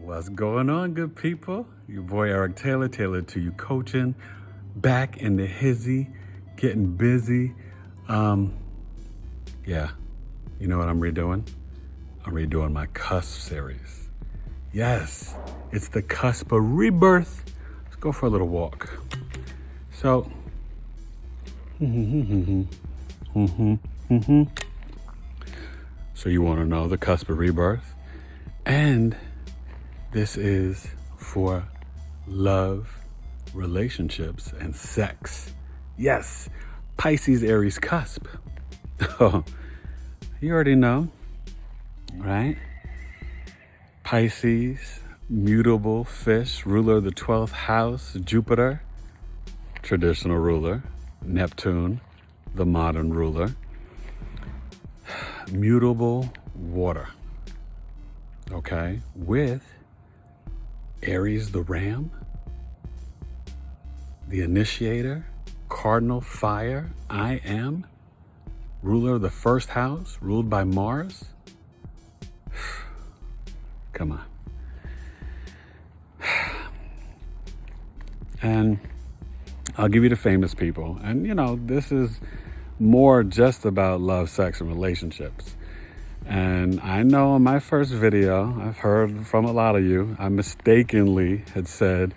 What's going on, good people? Your boy Eric Taylor, Taylor to You Coaching, back in the hizzy, getting busy. Yeah, you know what I'm redoing? I'm redoing my Cusp series. Yes, it's the Cusp of Rebirth. Let's go for a little walk. So, so you want to know the Cusp of Rebirth? And this is for love, relationships, and sex. Yes, Pisces-Aries cusp. Oh, you already know, right? Pisces, mutable fish, ruler of the 12th house, Jupiter, traditional ruler, Neptune, the modern ruler, mutable water, okay, with Aries the ram, the initiator, cardinal fire, I am, ruler of the first house, ruled by Mars. Come on. And I'll give you the famous people. And you know, this is more just about love, sex, and relationships. And I know in my first video, I've heard from a lot of you, I mistakenly had said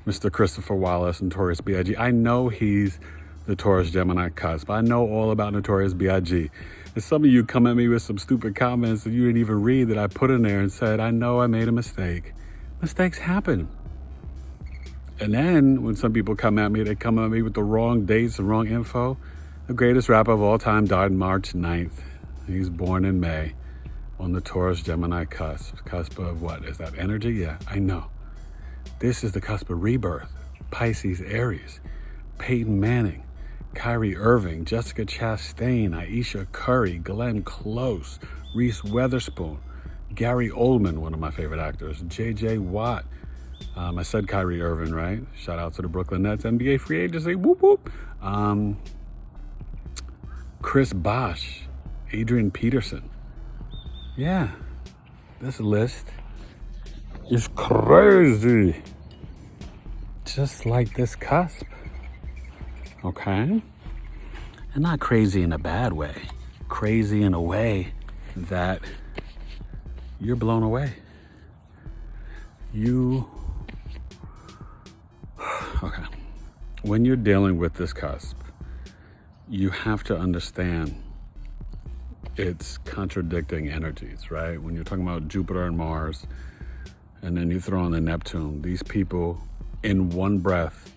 Mr. Christopher Wallace, Notorious B.I.G. I know he's the Taurus Gemini cusp. I know all about Notorious B.I.G. And some of you come at me with some stupid comments that you didn't even read that I put in there and said, I know I made a mistake. Mistakes happen. And then when some people come at me, they come at me with the wrong dates and wrong info. The greatest rapper of all time died March 9th. He's born in May on the Taurus Gemini cusp. Cusp of what? Is that energy? Yeah, I know. This is the cusp of rebirth. Pisces-Aries, Peyton Manning, Kyrie Irving, Jessica Chastain, Aisha Curry, Glenn Close, Reese Witherspoon, Gary Oldman, one of my favorite actors, J.J. Watt. I said Kyrie Irving, right? Shout out to the Brooklyn Nets, NBA free agency, whoop whoop. Chris Bosh, Adrian Peterson. Yeah, this list is crazy. Just like this cusp, okay? And not crazy in a bad way. Crazy in a way that you're blown away. Okay. When you're dealing with this cusp, you have to understand it's contradicting energies, right? When you're talking about Jupiter and Mars, and then you throw in the Neptune, these people in one breath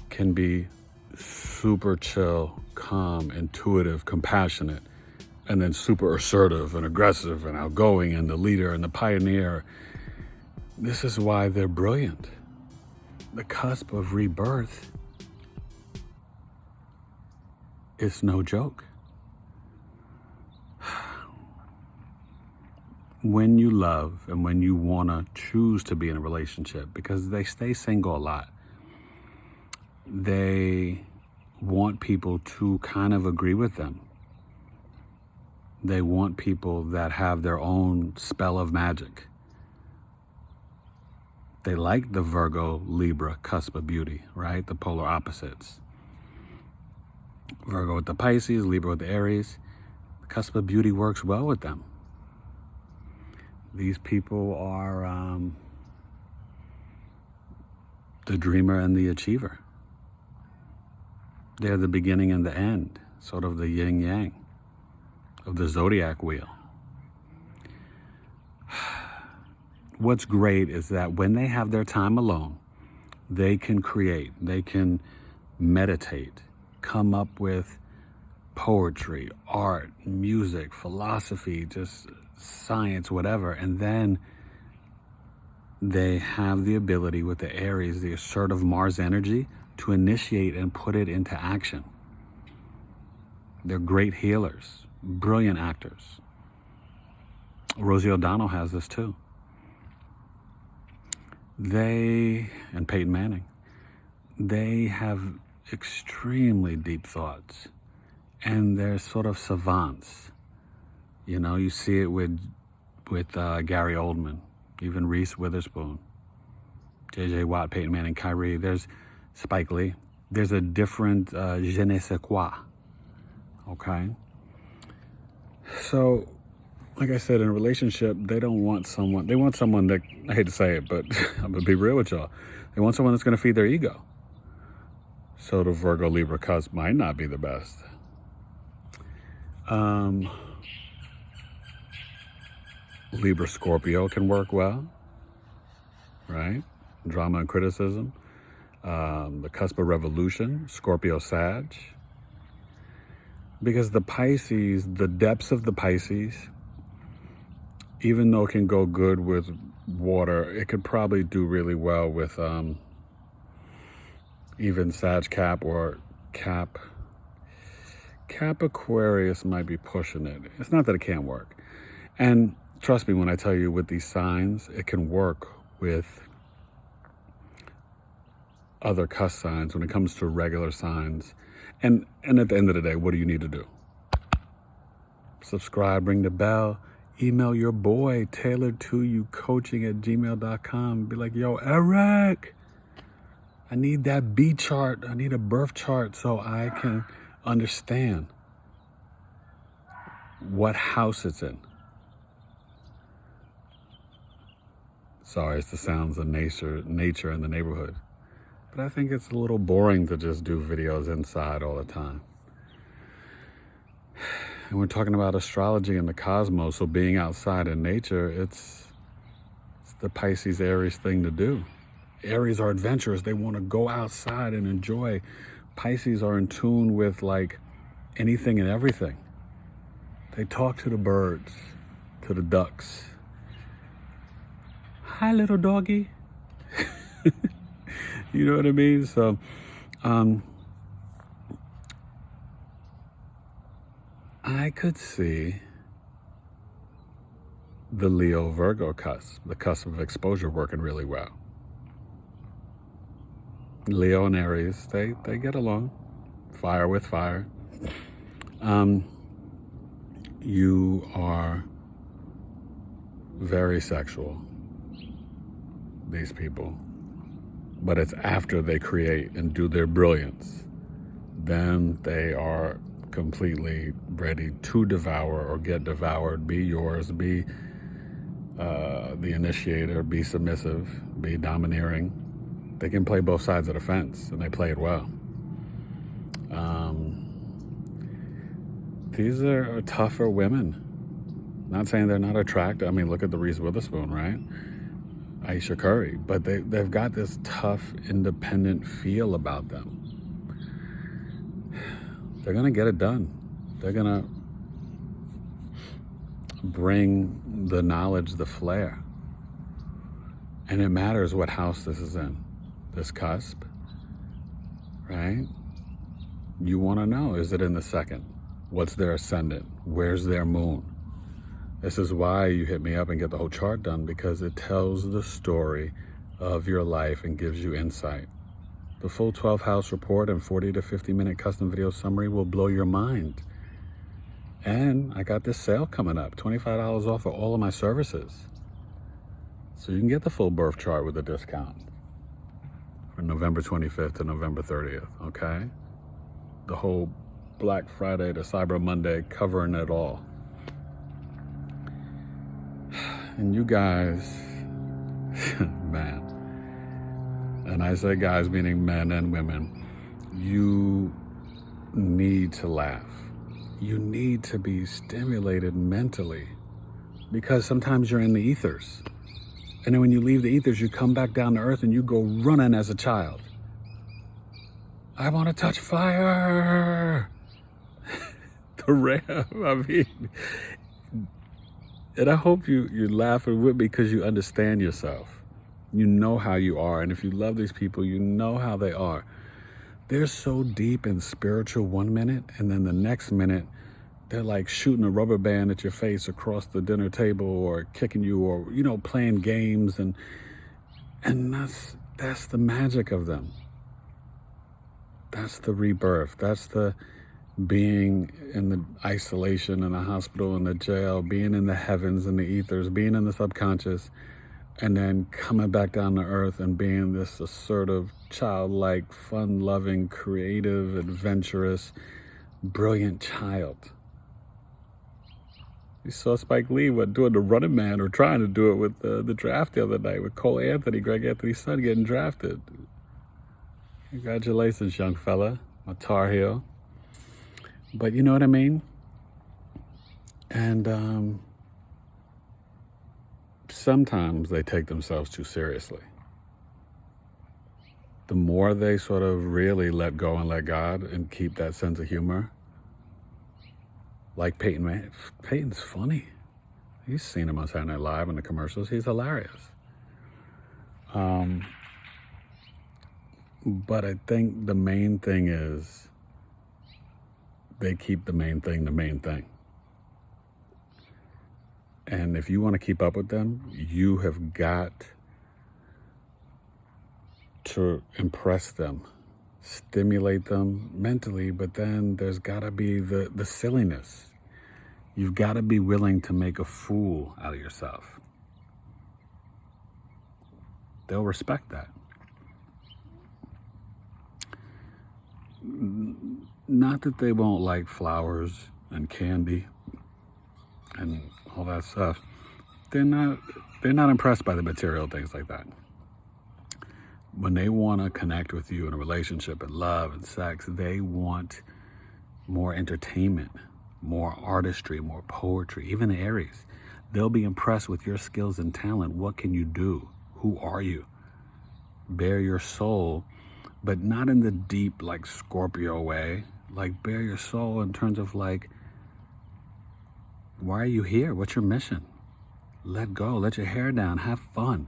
can be super chill, calm, intuitive, compassionate, and then super assertive and aggressive and outgoing and the leader and the pioneer. This is why they're brilliant. The cusp of rebirth is no joke. When you love and when you want to choose to be in a relationship, because they stay single a lot, they want people to kind of agree with them. They want people that have their own spell of magic. They like the Virgo, Libra, cusp of beauty, right? The polar opposites. Virgo with the Pisces, Libra with the Aries. The cusp of beauty works well with them. These people are the dreamer and the achiever. They're the beginning and the end, sort of the yin-yang of the zodiac wheel. What's great is that when they have their time alone, they can create, they can meditate, come up with poetry, art, music, philosophy, just science, whatever. And then they have the ability with the Aries, the assertive Mars energy, to initiate and put it into action. They're great healers, brilliant actors. Rosie O'Donnell has this too. And Peyton Manning, they have extremely deep thoughts, and they're sort of savants. You know, you see it with Gary Oldman. even Reese Witherspoon, J.J. Watt, Peyton Manning, Kyrie. There's Spike Lee. There's a different je ne sais quoi. Okay? So, like I said, in a relationship, they want someone that, I hate to say it, but I'm going to be real with y'all. They want someone that's going to feed their ego. So the Virgo Libra cusp might not be the best. Libra Scorpio can work well, right? Drama and criticism. The cusp of revolution, Scorpio Sag. Because the Pisces, the depths of the Pisces, even though it can go good with water, it could probably do really well with even Sag Cap or Cap. Cap Aquarius might be pushing it. It's not that it can't work. And trust me when I tell you, with these signs, it can work with other cusp signs when it comes to regular signs. And at the end of the day, what do you need to do? Subscribe, ring the bell, email your boy, tailoredtoyoucoaching@gmail.com. Be like, yo, Eric, I need that B chart. I need a birth chart so I can understand what house it's in. Sorry, it's the sounds of nature in the neighborhood. But I think it's a little boring to just do videos inside all the time. And we're talking about astrology and the cosmos, so being outside in nature, it's the Pisces-Aries thing to do. Aries are adventurous. They want to go outside and enjoy. Pisces are in tune with like anything and everything. They talk to the birds, to the ducks. Hi, little doggy. You know what I mean? So, I could see the Leo-Virgo cusp, the cusp of exposure, working really well. Leo and Aries, they get along. Fire with fire. You are very sexual, these people. But it's after they create and do their brilliance, then they are completely ready to devour or get devoured, be yours, be the initiator, be submissive, be domineering. They can play both sides of the fence, and they play it well. These are tougher women. Not saying they're not attractive. I mean, look at the Reese Witherspoon, right? Aisha Curry, but they've got this tough, independent feel about them. They're gonna get it done. They're gonna bring the knowledge, the flair. And it matters what house this is in, this cusp, right? You wanna know, is it in the second? What's their ascendant? Where's their moon? This is why you hit me up and get the whole chart done, because it tells the story of your life and gives you insight. The full 12 house report and 40 to 50 minute custom video summary will blow your mind. And I got this sale coming up, $25 off of all of my services. So you can get the full birth chart with a discount from November 25th to November 30th, okay? The whole Black Friday to Cyber Monday, covering it all. And you guys, man, and I say guys meaning men and women, you need to laugh. You need to be stimulated mentally, because sometimes you're in the ethers. And then when you leave the ethers, you come back down to earth and you go running as a child. I want to touch fire. The ram, I mean. And I hope you're laughing with me because you understand yourself. You know how you are. And if you love these people, you know how they are. They're so deep and spiritual 1 minute, and then the next minute, they're like shooting a rubber band at your face across the dinner table, or kicking you, or, you know, playing games. And that's the magic of them. That's the rebirth. That's the being in the isolation in the hospital, in the jail, being in the heavens and the ethers, being in the subconscious, and then coming back down to earth and being this assertive, childlike, fun-loving, creative, adventurous, brilliant child. You saw Spike Lee doing the Running Man, or trying to do it with the draft the other night with Cole Anthony, Greg Anthony's son, getting drafted. Congratulations, young fella, my Tar Heel. But you know what I mean? And sometimes they take themselves too seriously. The more they sort of really let go and let God and keep that sense of humor, like Peyton, man, Peyton's funny. You've seen him on Saturday Night Live in the commercials. He's hilarious. But I think the main thing is they keep the main thing the main thing. And if you want to keep up with them, you have got to impress them, stimulate them mentally, but then there's got to be the silliness. You've got to be willing to make a fool out of yourself. They'll respect that. Not that they won't like flowers and candy and all that stuff. They're not impressed by the material things like that. When they want to connect with you in a relationship and love and sex, they want more entertainment, more artistry, more poetry. Even the Aries, they'll be impressed with your skills and talent. What can you do? Who are you? Bare your soul, but not in the deep, like Scorpio way. Like, bare your soul in terms of like, why are you here? What's your mission? Let go, let your hair down, have fun.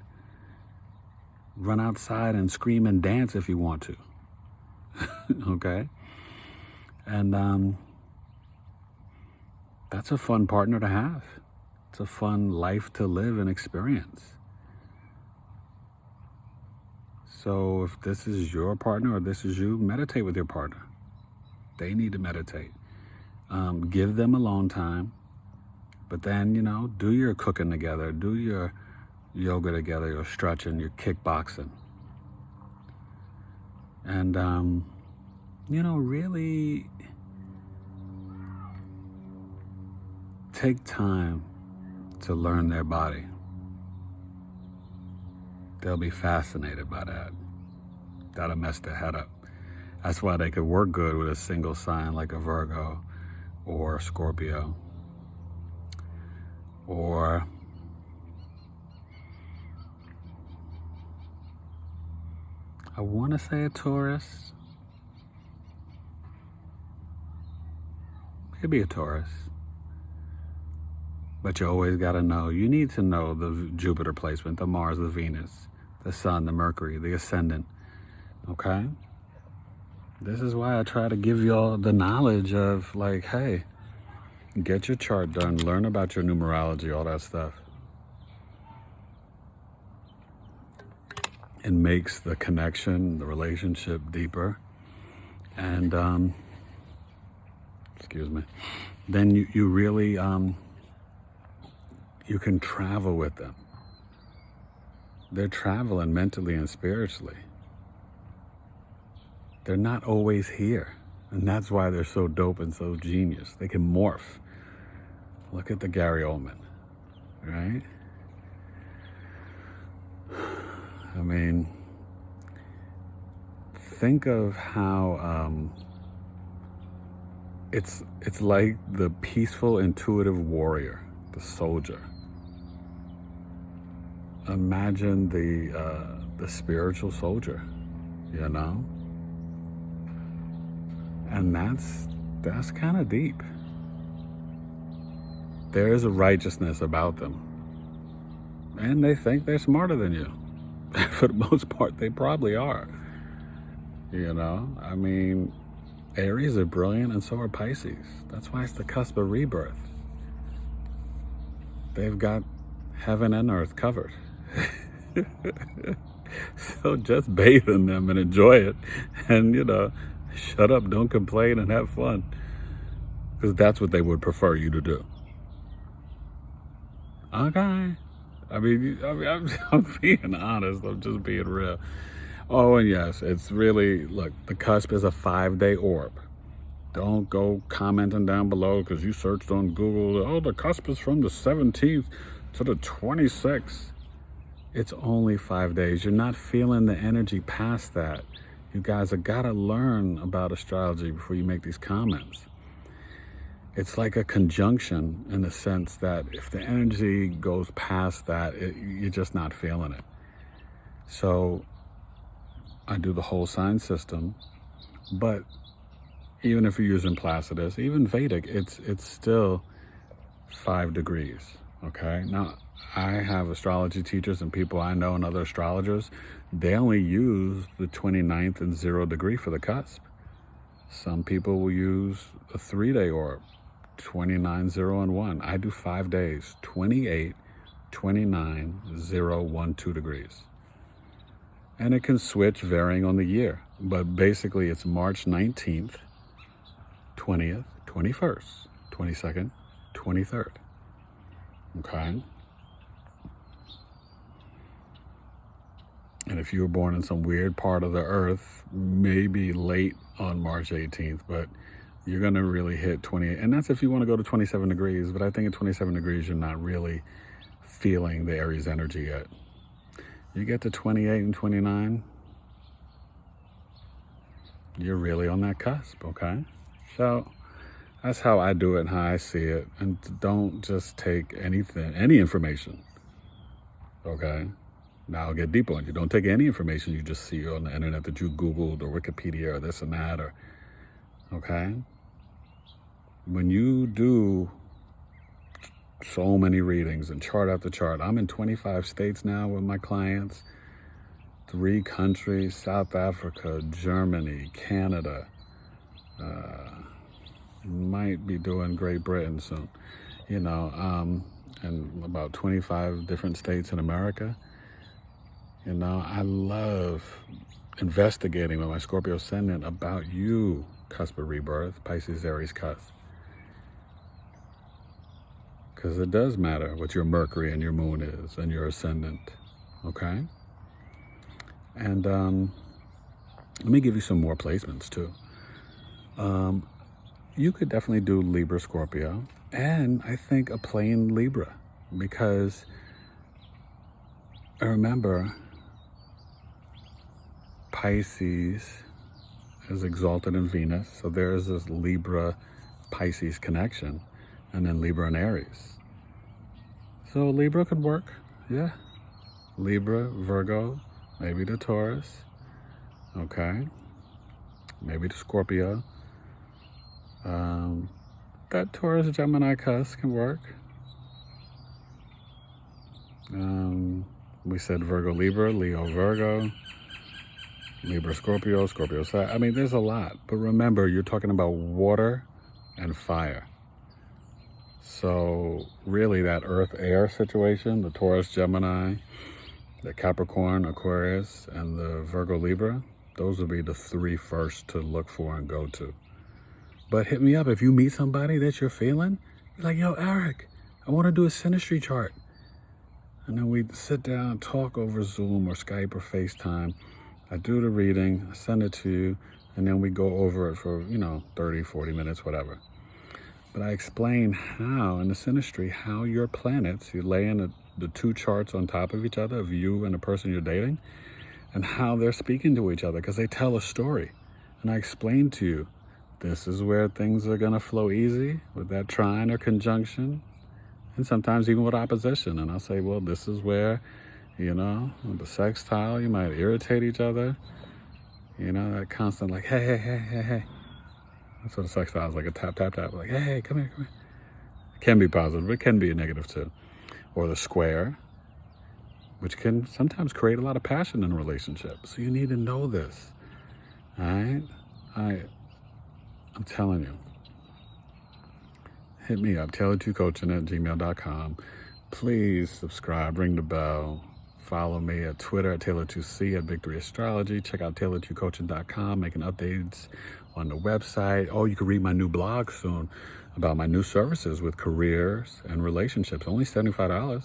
Run outside and scream and dance if you want to. Okay? And that's a fun partner to have. It's a fun life to live and experience. So if this is your partner or this is you, meditate with your partner. They need to meditate. Give them alone time. But then, do your cooking together. Do your yoga together, your stretching, your kickboxing. And, really take time to learn their body. They'll be fascinated by that. That'll mess their head up. That's why they could work good with a single sign like a Virgo or a Scorpio or I want to say a Taurus. Maybe a Taurus. But you always got to know. You need to know the Jupiter placement, the Mars, the Venus, the Sun, the Mercury, the Ascendant. Okay? This is why I try to give y'all the knowledge of, like, hey, get your chart done, learn about your numerology, all that stuff. It makes the connection, the relationship deeper. And, excuse me, then you really, you can travel with them. They're traveling mentally and spiritually. They're not always here. And that's why they're so dope and so genius. They can morph. Look at the Gary Oldman, right? I mean, think of how it's like the peaceful, intuitive warrior, the soldier. Imagine the spiritual soldier, And that's kind of deep. There is a righteousness about them. And they think they're smarter than you. For the most part, they probably are. I mean, Aries are brilliant and so are Pisces. That's why it's the cusp of rebirth. They've got heaven and earth covered. So just bathe in them and enjoy it. And, shut up, don't complain, and have fun. Because that's what they would prefer you to do. Okay. I'm being honest. I'm just being real. Oh, and yes, it's really, look, the cusp is a 5-day orb. Don't go commenting down below because you searched on Google, oh, the cusp is from the 17th to the 26th. It's only 5 days. You're not feeling the energy past that. You guys have got to learn about astrology before you make these comments. It's like a conjunction in the sense that if the energy goes past that, you're just not feeling it. So I do the whole sign system, but even if you're using Placidus, even Vedic, it's still 5 degrees, okay? Now, I have astrology teachers and people I know and other astrologers, they only use the 29th and 0 degree for the cusp. Some people will use a 3-day orb, 29, 0, and 1. I do 5 days, 28, 29, 0, 1, 2 degrees. And it can switch varying on the year, but basically it's March 19th, 20th, 21st, 22nd, 23rd, okay? And if you were born in some weird part of the earth, maybe late on March 18th, but you're going to really hit 28. And that's if you want to go to 27 degrees, but I think at 27 degrees, you're not really feeling the Aries energy yet. You get to 28 and 29, you're really on that cusp, okay? So that's how I do it and how I see it. And don't just take anything, any information, okay? Now I'll get deep on you. Don't take any information you just see on the internet that you Googled or Wikipedia or this and that, or, okay? When you do so many readings and chart after chart, I'm in 25 states now with my clients, 3 countries, South Africa, Germany, Canada, might be doing Great Britain soon, and about 25 different states in America. I love investigating with my Scorpio Ascendant about you, Cusp of Rebirth, Pisces-Aries cusp. Because it does matter what your Mercury and your Moon is and your Ascendant, okay? And let me give you some more placements too. You could definitely do Libra Scorpio, and I think a plain Libra, because remember, Pisces is exalted in Venus, so there is this Libra-Pisces connection, and then Libra and Aries. So Libra could work, yeah. Libra, Virgo, maybe the Taurus, okay. Maybe the Scorpio. That Taurus Gemini cusp can work. We said Virgo Libra, Leo Virgo, Libra Scorpio, Scorpio Sag. I mean, there's a lot. But remember, you're talking about water and fire. So really that Earth-Air situation, the Taurus Gemini, the Capricorn Aquarius, and the Virgo Libra, those would be the 3 first to look for and go to. But hit me up if you meet somebody that you're feeling. You're like, yo, Eric, I want to do a Synastry chart. And then we sit down, talk over Zoom or Skype or FaceTime. I do the reading, I send it to you, and then we go over it for, 30, 40 minutes, whatever. But I explain how, in the Synastry, how your planets, you lay in the 2 charts on top of each other of you and the person you're dating, and how they're speaking to each other, because they tell a story. And I explain to you, this is where things are going to flow easy with that trine or conjunction, and sometimes even with opposition. And I'll say, well, this is where, with the sextile, you might irritate each other. That constant like, hey, hey, hey, hey, hey. That's what a sextile is, like a tap, tap, tap. Like, hey, come here, come here. It can be positive, but it can be a negative too. Or the square, which can sometimes create a lot of passion in a relationship. So you need to know this, all right? I'm telling you. Hit me up, taylor2coaching@gmail.com. Please subscribe, ring the bell. Follow me at Twitter at Taylor2C, at Victory Astrology. Check out taylor2coaching.com, making updates on the website. Oh, you can read my new blog soon about my new services with careers and relationships. Only $75.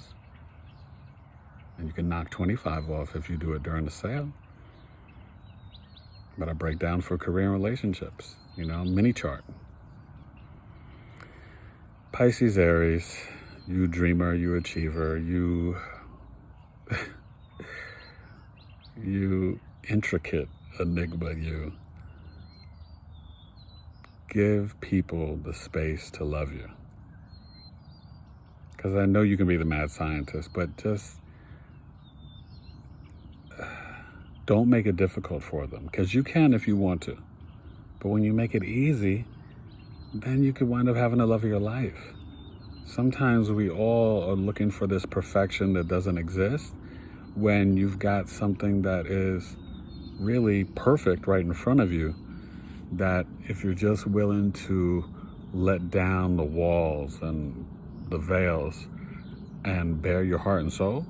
And you can knock 25 off if you do it during the sale. But I break down for career and relationships, mini chart. Pisces-Aries, you dreamer, you achiever, you intricate enigma, you. Give people the space to love you. Because I know you can be the mad scientist, but just don't make it difficult for them. Because you can if you want to. But when you make it easy, then you could wind up having the love of your life. Sometimes we all are looking for this perfection that doesn't exist when you've got something that is really perfect right in front of you, that if you're just willing to let down the walls and the veils and bare your heart and soul,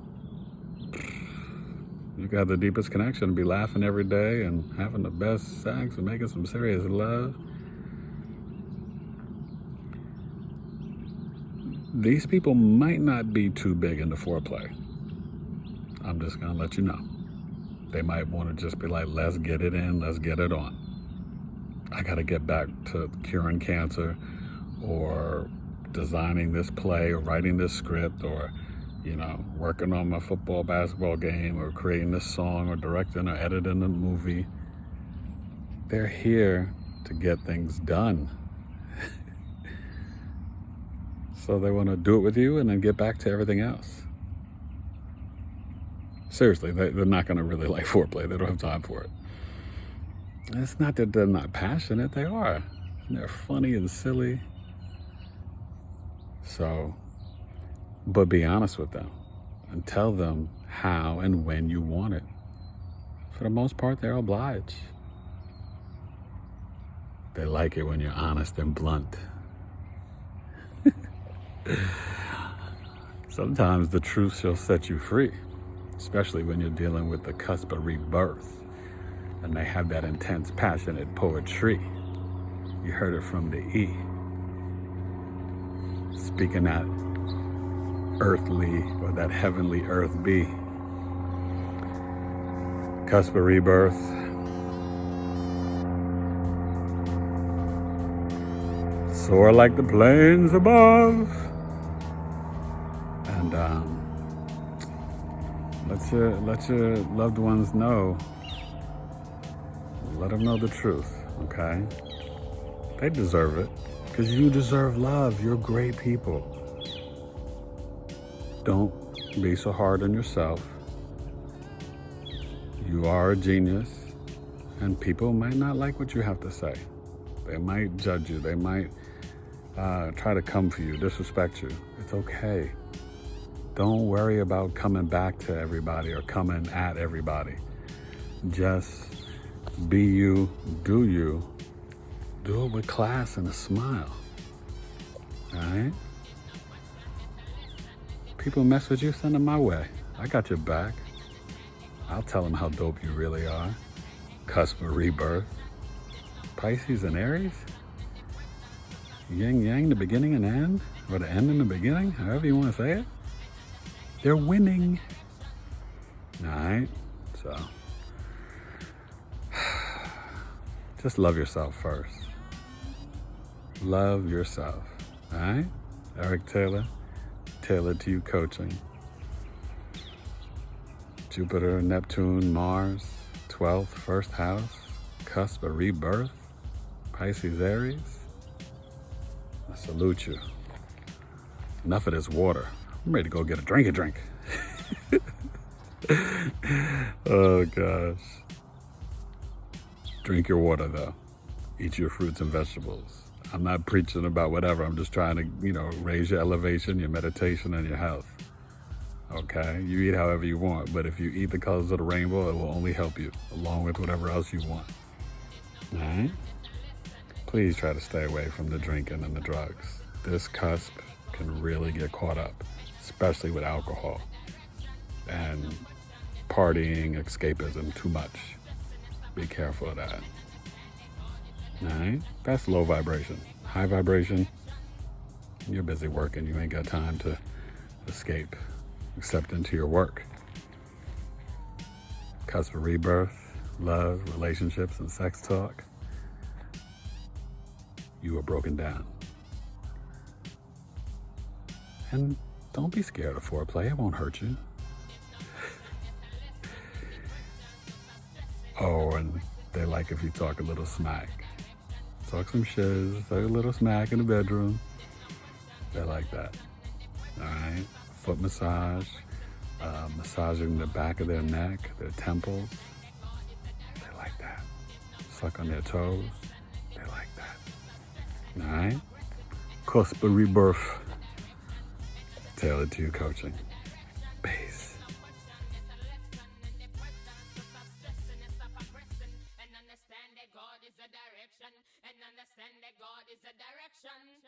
you got the deepest connection, be laughing every day and having the best sex and making some serious love. These people might not be too big into foreplay. I'm just gonna let you know. They might want to just be like, let's get it in, let's get it on. I gotta get back to curing cancer, or designing this play, or writing this script, or working on my football, basketball game, or creating this song, or directing or editing a movie. They're here to get things done. So they want to do it with you and then get back to everything else. Seriously, they're not going to really like foreplay. They don't have time for it. And it's not that they're not passionate. They are. They're funny and silly. So, but be honest with them and tell them how and when you want it. For the most part, they're obliged. They like it when you're honest and blunt. Sometimes the truth shall set you free, especially when you're dealing with the cusp of rebirth and they have that intense, passionate poetry. You heard it from the E. Speaking that earthly or that heavenly earth be. Cusp of rebirth. Soar like the plains above. And let your loved ones know. Let them know the truth, okay? They deserve it, because you deserve love. You're great people. Don't be so hard on yourself. You are a genius, and people might not like what you have to say. They might judge you. They might try to come for you, disrespect you. It's okay. Don't worry about coming back to everybody or coming at everybody. Just be you, do you. Do it with class and a smile. All right? People mess with you, send them my way. I got your back. I'll tell them how dope you really are. Cusp of rebirth. Pisces and Aries. Yin yang, the beginning and end. Or the end and the beginning, however you want to say it. They're winning. All right? So, just love yourself first. Love yourself. All right? Eric Taylor, Tailored to You Coaching. Jupiter, Neptune, Mars, 12th, first house, cusp of rebirth, Pisces, Aries. I salute you. Enough of this water. I'm ready to go get a drink. Oh, gosh. Drink your water, though. Eat your fruits and vegetables. I'm not preaching about whatever. I'm just trying to, raise your elevation, your meditation, and your health. Okay? You eat however you want, but if you eat the colors of the rainbow, it will only help you, along with whatever else you want. All right? Please try to stay away from the drinking and the drugs. This cusp can really get caught up, especially with alcohol and partying, escapism, too much. Be careful of that. All right? That's low vibration. High vibration, you're busy working. You ain't got time to escape, except into your work. Cusp of rebirth, love, relationships, and sex talk, you are broken down. And don't be scared of foreplay. It won't hurt you. Oh, and they like if you talk a little smack. Talk some shiz, talk a little smack in the bedroom. They like that. All right? Foot massage, massaging the back of their neck, their temples. They like that. Suck on their toes. They like that. All right? Cusp of rebirth. Tailored to your coaching. Peace. And understand that God is a direction.